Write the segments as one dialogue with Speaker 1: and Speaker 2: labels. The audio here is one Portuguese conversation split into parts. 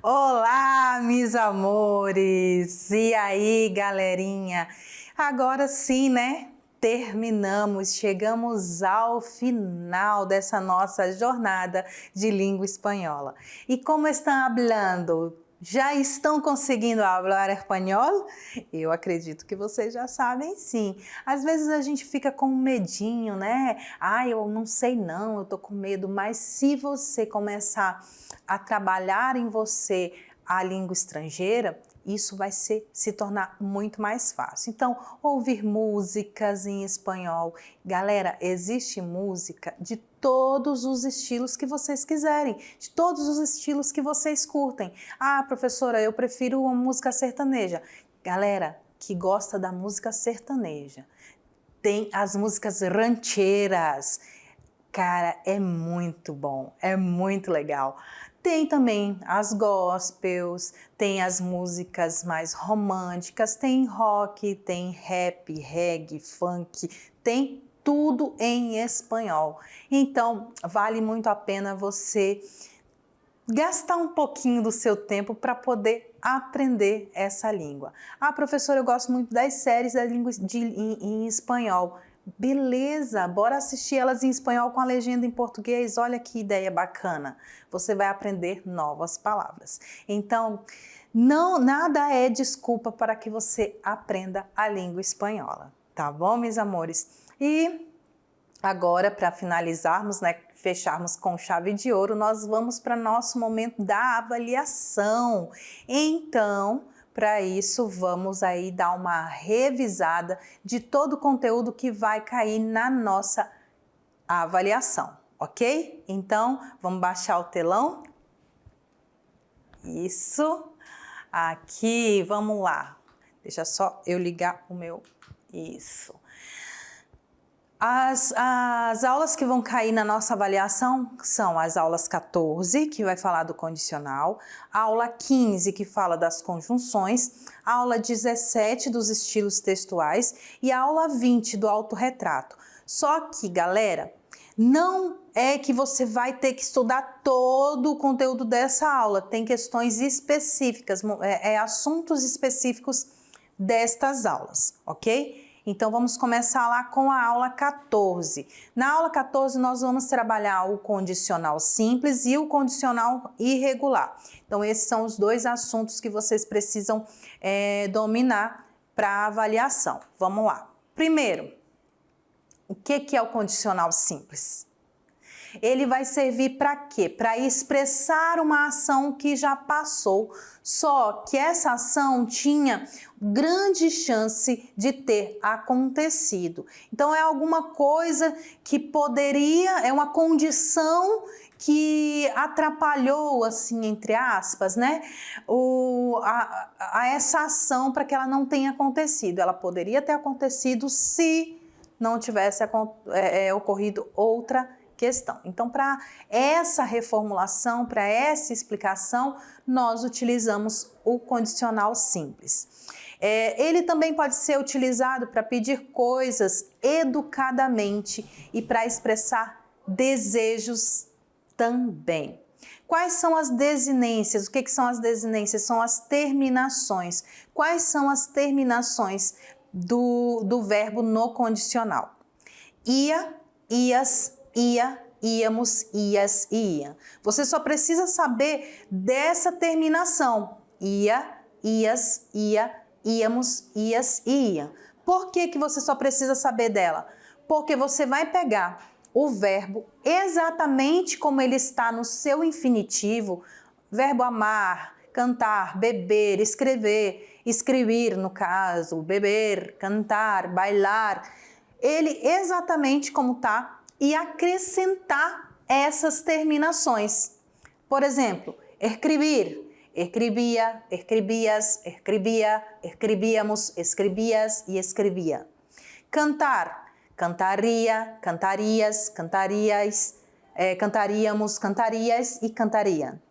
Speaker 1: Olá, meus amores! E aí, galerinha? Agora sim, né? Terminamos, chegamos ao final dessa nossa jornada de língua espanhola. E como estão falando? Já estão conseguindo falar espanhol? Eu acredito que vocês já sabem sim. Às vezes a gente fica com um medinho, né? Eu não sei não, eu tô com medo. Mas se você começar a trabalhar em você a língua estrangeira, isso vai se tornar muito mais fácil. Então, ouvir músicas em espanhol. Galera, existe música de todos os estilos que vocês quiserem, de todos os estilos que vocês curtem. Professora, eu prefiro uma música sertaneja. Galera, que gosta da música sertaneja, tem as músicas rancheiras. Cara, é muito bom, é muito legal. Tem também as gospels, tem as músicas mais românticas, tem rock, tem rap, reggae, funk, tem tudo em espanhol. Então, vale muito a pena você gastar um pouquinho do seu tempo para poder aprender essa língua. Professora, eu gosto muito das séries da língua em espanhol. Beleza, bora assistir elas em espanhol com a legenda em português. Olha que ideia bacana. Você vai aprender novas palavras. Então, nada é desculpa para que você aprenda a língua espanhola, tá bom, meus amores? E agora, para finalizarmos, né, fecharmos com chave de ouro, nós vamos para nosso momento da avaliação. Então, para isso, vamos aí dar uma revisada de todo o conteúdo que vai cair na nossa avaliação, ok? Então, vamos baixar o telão. Isso. Aqui, vamos lá. Deixa só eu ligar o meu... Isso. As aulas que vão cair na nossa avaliação são as aulas 14, que vai falar do condicional, a aula 15, que fala das conjunções, a aula 17 dos estilos textuais e a aula 20 do autorretrato. Só que, galera, não é que você vai ter que estudar todo o conteúdo dessa aula, tem questões específicas, assuntos específicos destas aulas, ok? Então, vamos começar lá com a aula 14. Na aula 14, nós vamos trabalhar o condicional simples e o condicional irregular. Então, esses são os dois assuntos que vocês precisam dominar para a avaliação. Vamos lá. Primeiro, o que é o condicional simples? Ele vai servir para quê? Para expressar uma ação que já passou, só que essa ação tinha grande chance de ter acontecido. Então, é alguma coisa que poderia, é uma condição que atrapalhou, assim, entre aspas, né, essa ação para que ela não tenha acontecido. Ela poderia ter acontecido se não tivesse ocorrido outra questão. Então, para essa reformulação, para essa explicação, nós utilizamos o condicional simples. Ele também pode ser utilizado para pedir coisas educadamente e para expressar desejos também. Quais são as desinências? O que são as desinências? São as terminações. Quais são as terminações do verbo no condicional? Ia, ias, ia, íamos, ias, ia. Você só precisa saber dessa terminação. Ia, ias, ia, íamos, ias, ia. Por que você só precisa saber dela? Porque você vai pegar o verbo exatamente como ele está no seu infinitivo, verbo amar, cantar, beber, escrever, escrever no caso, beber, cantar, bailar, ele exatamente como está, e acrescentar essas terminações. Por exemplo, escrever, escrevia, escrevias, escrevia, escrevíamos, escrevias e escrevia. Cantar, cantaria, cantarias, cantarias, cantaríamos, cantarias e cantaria.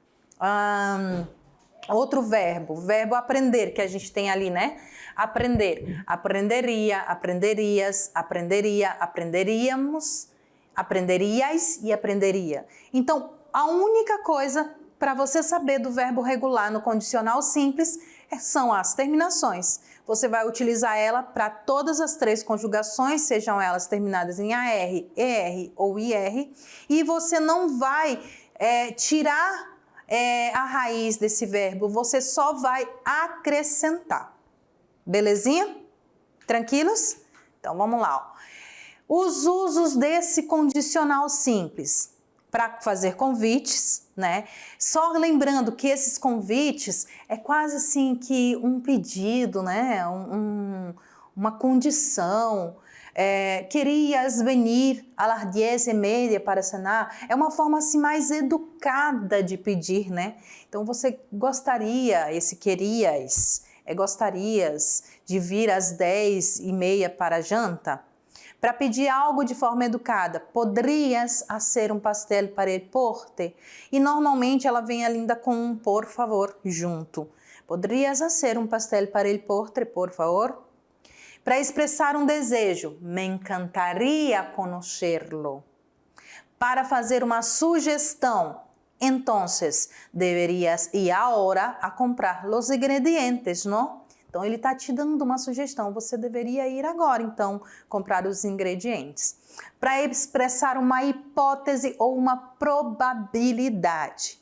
Speaker 1: Outro verbo aprender, que a gente tem ali, né? Aprender, aprenderia, aprenderias, aprenderia, aprenderíamos, aprenderias e aprenderia. Então, a única coisa para você saber do verbo regular no condicional simples, são as terminações. Você vai utilizar ela para todas as 3 conjugações, sejam elas terminadas em AR, ER ou IR, e você não vai tirar a raiz desse verbo, você só vai acrescentar. Belezinha? Tranquilos? Então vamos lá. Os usos desse condicional simples. Para fazer convites, né? Só lembrando que esses convites é quase assim que um pedido, né? Uma condição. Querias venir a las 10:30 para cenar? É uma forma assim mais educada de pedir, né? Então você gostaria, esse querias, gostarias de vir às 10:30 para a janta? Para pedir algo de forma educada, poderias fazer um pastel para el porte? E normalmente ela vem ainda com um por favor junto. Poderias fazer um pastel para el porte, por favor? Para expressar um desejo, me encantaria conhecerlo. Para fazer uma sugestão, entonces deverías ir agora a comprar los ingredientes, não? Então, ele está te dando uma sugestão, você deveria ir agora, então, comprar os ingredientes. Para expressar uma hipótese ou uma probabilidade.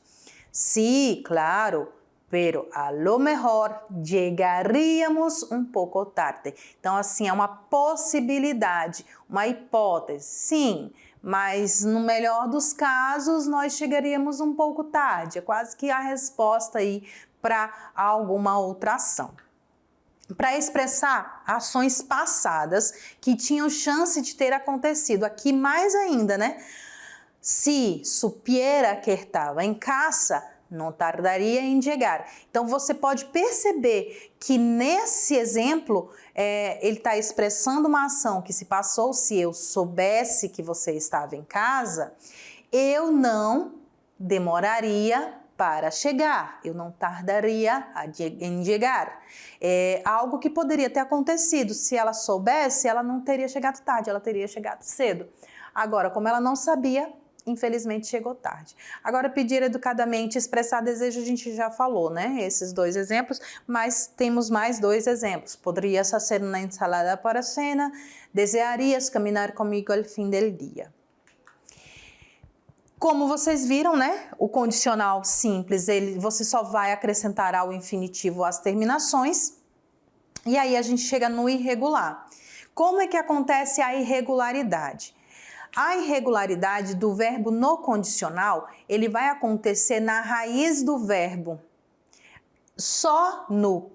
Speaker 1: Sí, claro, pero a lo mejor llegaríamos um pouco tarde. Então, assim, é uma possibilidade, uma hipótese, sim, mas no melhor dos casos, nós chegaríamos um pouco tarde. É quase que a resposta aí para alguma outra ação. Para expressar ações passadas que tinham chance de ter acontecido. Aqui mais ainda, né? Se supiera que estava em casa, não tardaria em chegar. Então, você pode perceber que nesse exemplo, ele está expressando uma ação que se passou. Se eu soubesse que você estava em casa, eu não demoraria para chegar, eu não tardaria em chegar. É algo que poderia ter acontecido. Se ela soubesse, ela não teria chegado tarde, ela teria chegado cedo. Agora, como ela não sabia, infelizmente chegou tarde. Agora, pedir educadamente, expressar desejo, a gente já falou, né? Esses 2 exemplos, mas temos mais 2 exemplos. Poderias fazer uma ensalada para a cena, desearias caminhar comigo ao fim do dia. Como vocês viram, né? O condicional simples, você só vai acrescentar ao infinitivo as terminações. E aí a gente chega no irregular. Como é que acontece a irregularidade? A irregularidade do verbo no condicional, ele vai acontecer na raiz do verbo. Só no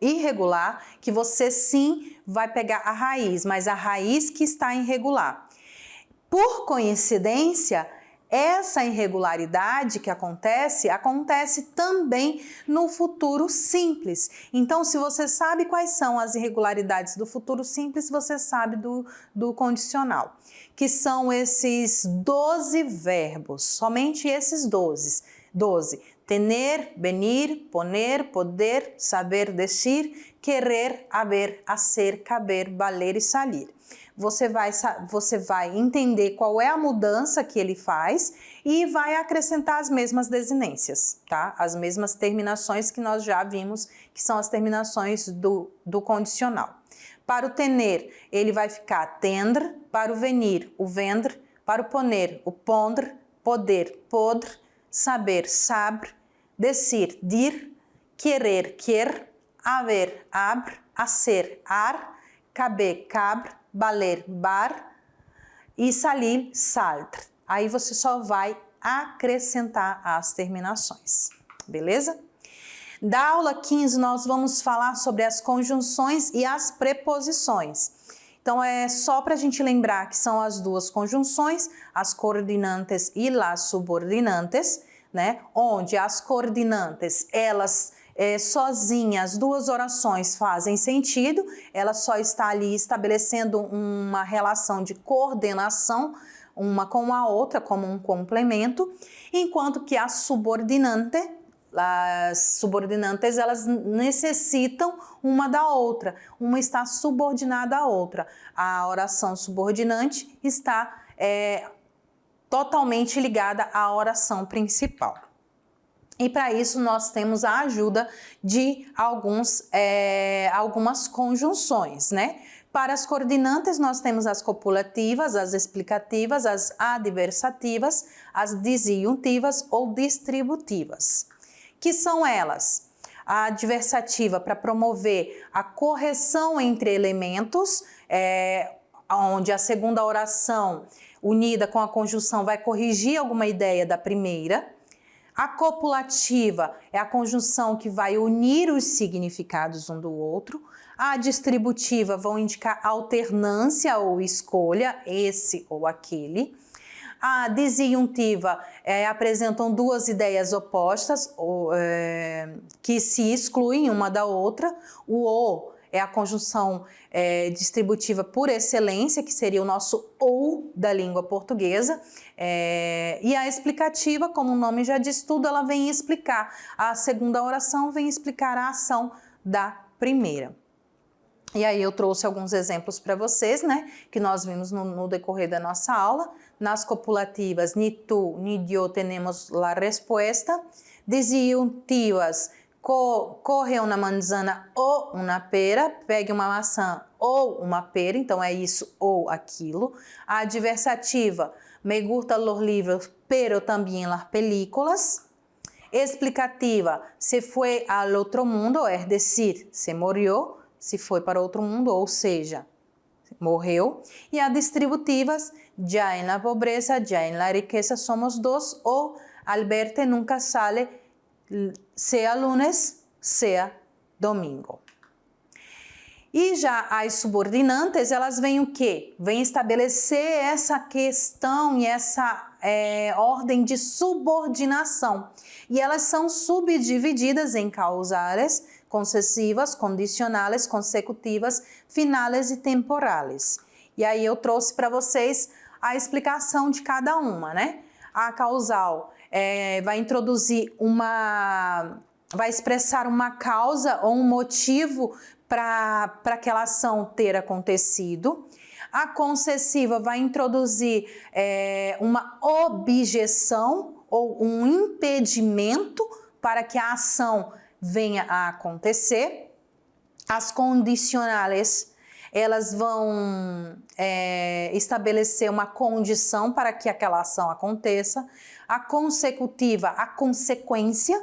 Speaker 1: irregular que você sim vai pegar a raiz, mas a raiz que está irregular. Por coincidência, essa irregularidade que acontece também no futuro simples. Então, se você sabe quais são as irregularidades do futuro simples, você sabe do condicional, que são esses 12 verbos, somente esses 12. Tener, venir, poner, poder, saber, decir, querer, haber, hacer, caber, valer e salir. Você vai entender qual é a mudança que ele faz e vai acrescentar as mesmas desinências, tá? As mesmas terminações que nós já vimos, que são as terminações do condicional. Para o tener, ele vai ficar tendre, para o venir, o vendre, para o poner, o pondre, poder, podre, saber, sabre, decir, dir, querer, quer, haver, abre, hacer, ar, caber, cabre, valer, bar e salir, saltre. Aí você só vai acrescentar as terminações, beleza? Da aula 15 nós vamos falar sobre as conjunções e as preposições. Então é só para a gente lembrar que são as 2 conjunções, as coordinantes e las subordinantes, né? Onde as coordinantes, elas sozinhas, 2 orações fazem sentido, ela só está ali estabelecendo uma relação de coordenação, uma com a outra, como um complemento, enquanto que as subordinantes, elas necessitam uma da outra, uma está subordinada à outra. A oração subordinante está totalmente ligada à oração principal. E para isso nós temos a ajuda de algumas conjunções, né? Para as coordenantes nós temos as copulativas, as explicativas, as adversativas, as disjuntivas ou distributivas. Que são elas? A adversativa para promover a correção entre elementos, onde a segunda oração unida com a conjunção vai corrigir alguma ideia da primeira. A copulativa é a conjunção que vai unir os significados um do outro. A distributiva vão indicar alternância ou escolha, esse ou aquele. A disjuntiva apresentam duas ideias opostas que se excluem uma da outra. O é a conjunção distributiva por excelência, que seria o nosso ou da língua portuguesa. E a explicativa, como o nome já diz tudo, ela vem explicar. A segunda oração vem explicar a ação da primeira. E aí eu trouxe alguns exemplos para vocês, né, que nós vimos no decorrer da nossa aula. Nas copulativas, ni tú ni yo tenemos la respuesta. Disjuntivas, corre uma manzana ou uma pera, pegue uma maçã ou uma pera, então é isso ou aquilo. A adversativa, me gustan los libros, pero también las películas. Explicativa, se fue al otro mundo, es decir, se murió, se foi para outro mundo, ou seja, morreu. E a distributivas, ya en la pobreza, ya en la riqueza somos dos, ou al verte nunca sale, sea lunes, sea domingo. E já as subordinantes, elas vêm o quê? Vêm estabelecer essa questão e essa ordem de subordinação. E elas são subdivididas em causales, concessivas, condicionales, consecutivas, finales e temporales. E aí eu trouxe para vocês a explicação de cada uma, né? A causal vai introduzir vai expressar uma causa ou um motivo para aquela ação ter acontecido. A concessiva vai introduzir uma objeção ou um impedimento para que a ação venha a acontecer. As condicionales, elas vão estabelecer uma condição para que aquela ação aconteça. A consecutiva, a consequência,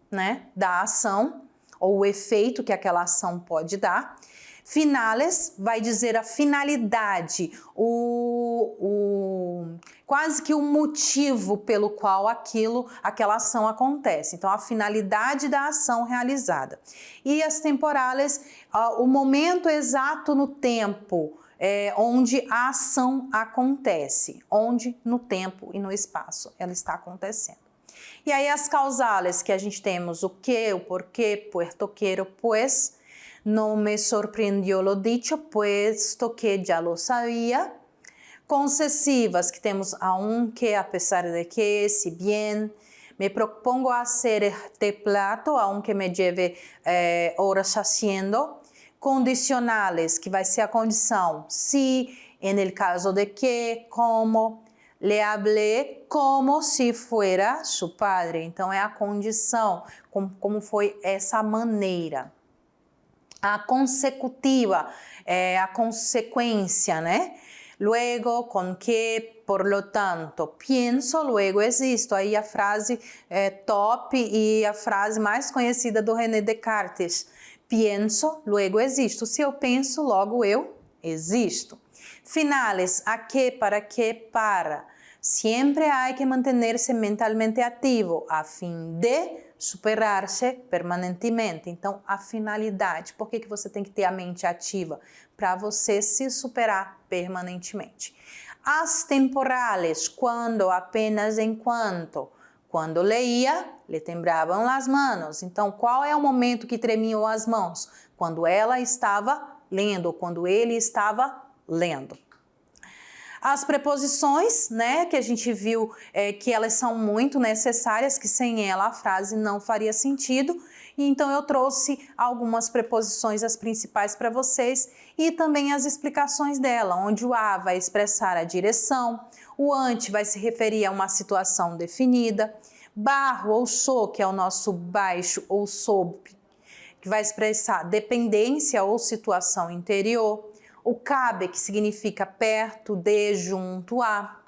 Speaker 1: né, da ação, ou o efeito que aquela ação pode dar. Finales vai dizer a finalidade, quase que o motivo pelo qual aquela ação acontece. Então, a finalidade da ação realizada. E as temporales, o momento exato no tempo onde a ação acontece, onde no tempo e no espaço ela está acontecendo. E aí as causales, que a gente temos o que, o porquê, puesto quiero, pues, no me sorprendió lo dicho, puesto que ya lo sabía. Concessivas, que temos aunque, a pesar de que, si bien, me propongo hacer este plato, aunque me lleve horas haciendo. Condicionales, que vai ser a condição, si, en el caso de que, como. Le hablé como si fuera su padre. Então, é a condição, como foi essa maneira. A consecutiva é a consequência, né? Luego, con que, por lo tanto, pienso, luego existo. Aí a frase top e a frase mais conhecida do René Descartes. Pienso, luego existo. Se eu penso, logo eu existo. Finales, a que, para. Siempre hay que mantenerse mentalmente ativo a fim de superar-se permanentemente. Então, a finalidade. Por que você tem que ter a mente ativa? Para você se superar permanentemente. As temporales, quando, apenas enquanto. Quando leía, le temblaban as manos. Então, qual é o momento que tremiam as mãos? Quando ela estava lendo, quando ele estava lendo. As preposições, né, que a gente viu que elas são muito necessárias, que sem ela a frase não faria sentido. E então eu trouxe algumas preposições, as principais para vocês, e também as explicações dela, onde o a vai expressar a direção, o ante vai se referir a uma situação definida, Barro ou so, que é o nosso baixo ou sob, que vai expressar dependência ou situação interior. O cabe, que significa perto, de, junto a.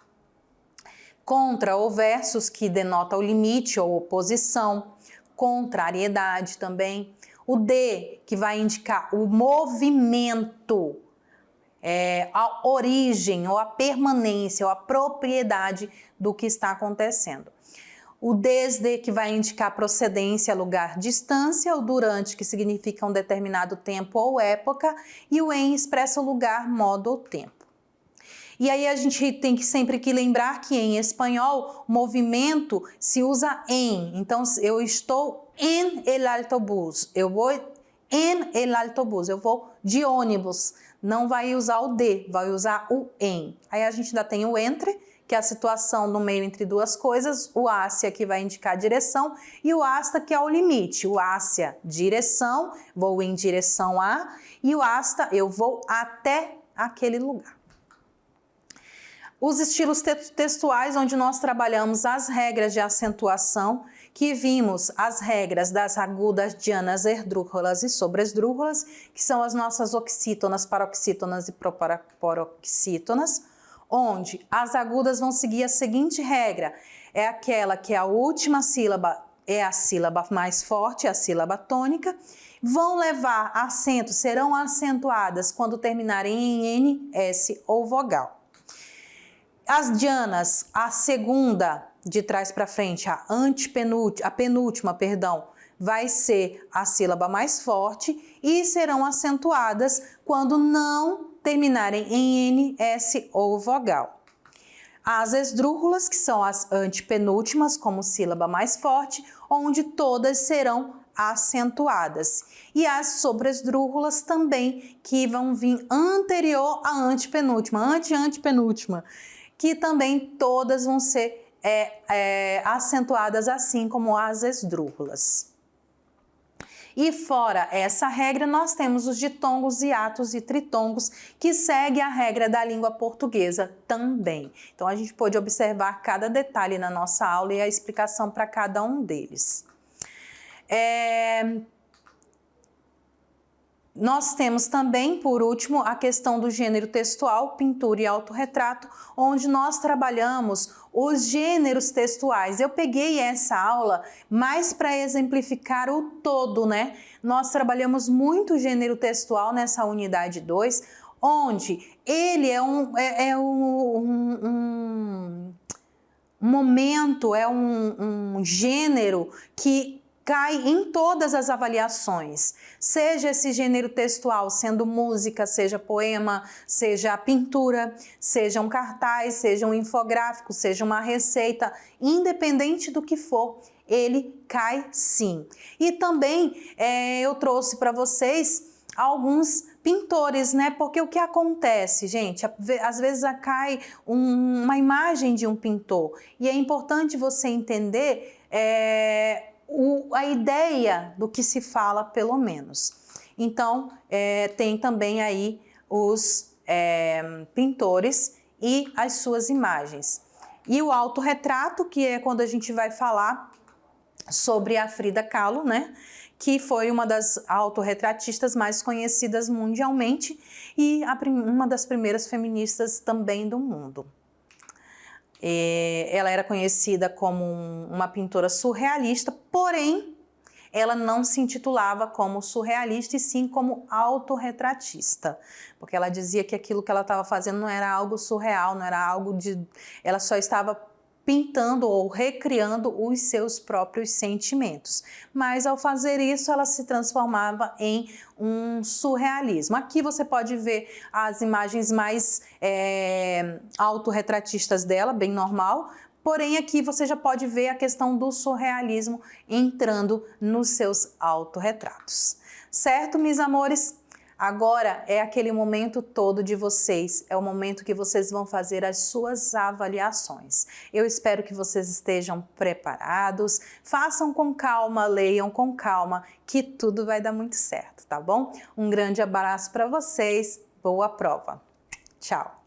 Speaker 1: Contra ou versus, que denota o limite ou oposição. Contrariedade também. O de, que vai indicar o movimento, a origem ou a permanência ou a propriedade do que está acontecendo. O desde, que vai indicar procedência, lugar, distância. O durante, que significa um determinado tempo ou época. E o em expressa o lugar, modo ou tempo. E aí a gente tem que sempre que lembrar que em espanhol, movimento se usa em. Então, eu estou en el autobús, eu vou en el autobús, eu vou de ônibus. Não vai usar o de, vai usar o em. Aí a gente ainda tem o entre, que é a situação no meio entre duas coisas, o hacia, que vai indicar a direção, e o hasta, que é o limite. O hacia, direção, vou em direção a, e o hasta, eu vou até aquele lugar. Os estilos textuais, onde nós trabalhamos as regras de acentuação, que vimos as regras das agudas, dianas, esdrúxulas e sobresdrúxulas, que são as nossas oxítonas, paroxítonas e proparoxítonas, onde as agudas vão seguir a seguinte regra: é aquela que a última sílaba é a sílaba mais forte, a sílaba tônica, vão levar acento, serão acentuadas quando terminarem em N, S ou vogal. As dianas, a segunda de trás para frente, a penúltima, vai ser a sílaba mais forte e serão acentuadas quando não terminarem em N, S ou vogal. As esdrúxulas, que são as antepenúltimas, como sílaba mais forte, onde todas serão acentuadas. E as sobresdrúxulas também, que vão vir anterior à antepenúltima, antepenúltima, que também todas vão ser acentuadas assim como as esdrúxulas. E fora essa regra, nós temos os ditongos, hiatos e tritongos, que seguem a regra da língua portuguesa também. Então, a gente pode observar cada detalhe na nossa aula e a explicação para cada um deles. Nós temos também, por último, a questão do gênero textual, pintura e autorretrato, onde nós trabalhamos os gêneros textuais. Eu peguei essa aula mais para exemplificar o todo, né? Nós trabalhamos muito o gênero textual nessa unidade 2, onde ele é um momento, é um gênero que cai em todas as avaliações, seja esse gênero textual sendo música, seja poema, seja pintura, seja um cartaz, seja um infográfico, seja uma receita, independente do que for, ele cai sim. E também eu trouxe para vocês alguns pintores, né? Porque o que acontece, gente? Às vezes cai uma imagem de um pintor e é importante você entender a ideia do que se fala, pelo menos. Então, tem também aí os pintores e as suas imagens. E o autorretrato, que é quando a gente vai falar sobre a Frida Kahlo, né? Que foi uma das autorretratistas mais conhecidas mundialmente e uma das primeiras feministas também do mundo. Ela era conhecida como uma pintora surrealista, porém, ela não se intitulava como surrealista e sim como autorretratista, porque ela dizia que aquilo que ela estava fazendo não era algo surreal, não era algo de... Ela só estava pintando ou recriando os seus próprios sentimentos. Mas ao fazer isso, ela se transformava em um surrealismo. Aqui você pode ver as imagens mais autorretratistas dela, bem normal, porém aqui você já pode ver a questão do surrealismo entrando nos seus autorretratos. Certo, meus amores? Agora é aquele momento todo de vocês, é o momento que vocês vão fazer as suas avaliações. Eu espero que vocês estejam preparados, façam com calma, leiam com calma, que tudo vai dar muito certo, tá bom? Um grande abraço para vocês, boa prova! Tchau!